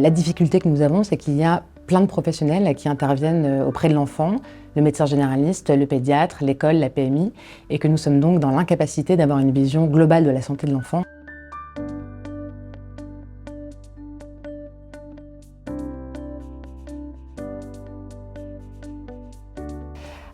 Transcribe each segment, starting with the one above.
La difficulté que nous avons, c'est qu'il y a plein de professionnels qui interviennent auprès de l'enfant, le médecin généraliste, le pédiatre, l'école, la PMI, et que nous sommes donc dans l'incapacité d'avoir une vision globale de la santé de l'enfant.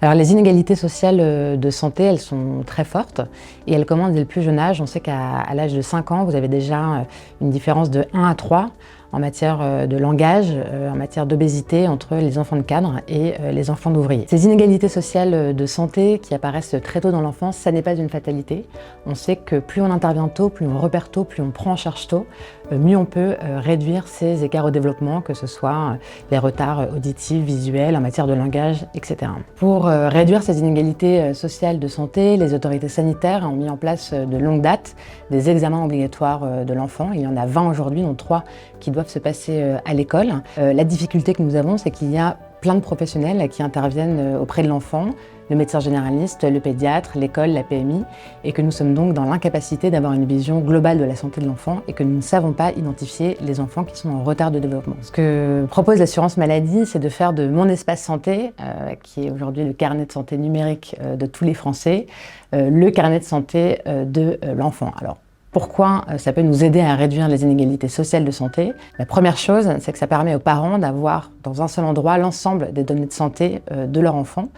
Alors les inégalités sociales de santé, elles sont très fortes et elles commencent dès le plus jeune âge. On sait qu'à l'âge de 5 ans, vous avez déjà une différence de 1 à 3 en matière de langage, en matière d'obésité entre les enfants de cadre et les enfants d'ouvriers. Ces inégalités sociales de santé qui apparaissent très tôt dans l'enfance, ça n'est pas une fatalité. On sait que plus on intervient tôt, plus on repère tôt, plus on prend en charge tôt, mieux on peut réduire ces écarts au développement, que ce soit les retards auditifs, visuels, en matière de langage, etc. Pour réduire ces inégalités sociales de santé, les autorités sanitaires ont mis en place de longue date des examens obligatoires de l'enfant. Il y en a 20 aujourd'hui, dont 3 qui doivent se passer à l'école. La difficulté que nous avons, c'est qu'il y a plein de professionnels qui interviennent auprès de l'enfant, le médecin généraliste, le pédiatre, l'école, la PMI, et que nous sommes donc dans l'incapacité d'avoir une vision globale de la santé de l'enfant et que nous ne savons pas identifier les enfants qui sont en retard de développement. Ce que propose l'assurance maladie, c'est de faire de Mon Espace Santé, qui est aujourd'hui le carnet de santé numérique de tous les Français, le carnet de santé de l'enfant. Alors, pourquoi ça peut nous aider à réduire les inégalités sociales de santé? La première chose, c'est que ça permet aux parents d'avoir dans un seul endroit l'ensemble des données de santé de leur enfant,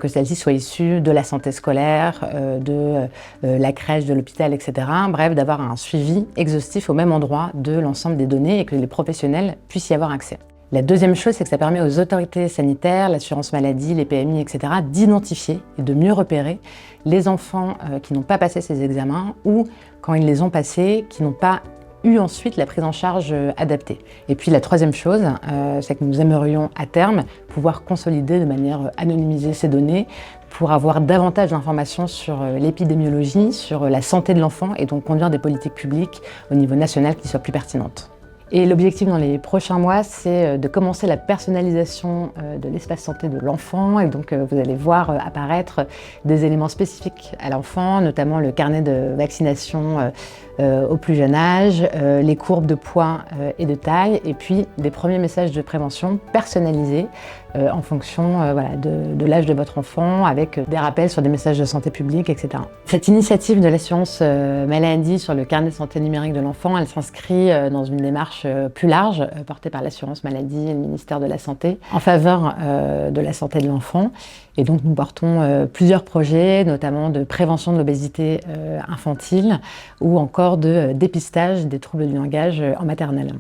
que celles-ci soient issues de la santé scolaire, de la crèche, de l'hôpital, etc. Bref, d'avoir un suivi exhaustif au même endroit de l'ensemble des données et que les professionnels puissent y avoir accès. La deuxième chose, c'est que ça permet aux autorités sanitaires, l'assurance maladie, les PMI, etc., d'identifier et de mieux repérer les enfants qui n'ont pas passé ces examens ou, quand ils les ont passés, qui n'ont pas eu ensuite la prise en charge adaptée. Et puis la troisième chose, c'est que nous aimerions à terme pouvoir consolider de manière anonymisée ces données pour avoir davantage d'informations sur l'épidémiologie, sur la santé de l'enfant et donc conduire des politiques publiques au niveau national qui soient plus pertinentes. Et l'objectif dans les prochains mois, c'est de commencer la personnalisation de l'espace santé de l'enfant. Et donc, vous allez voir apparaître des éléments spécifiques à l'enfant, notamment le carnet de vaccination au plus jeune âge, les courbes de poids et de taille, et puis des premiers messages de prévention personnalisés en fonction de l'âge de votre enfant, avec des rappels sur des messages de santé publique, etc. Cette initiative de l'assurance maladie sur le carnet de santé numérique de l'enfant, elle s'inscrit dans une démarche plus large, portée par l'assurance maladie et le ministère de la Santé, en faveur de la santé de l'enfant. Et donc nous portons plusieurs projets, notamment de prévention de l'obésité infantile ou encore de dépistage des troubles du langage en maternelle.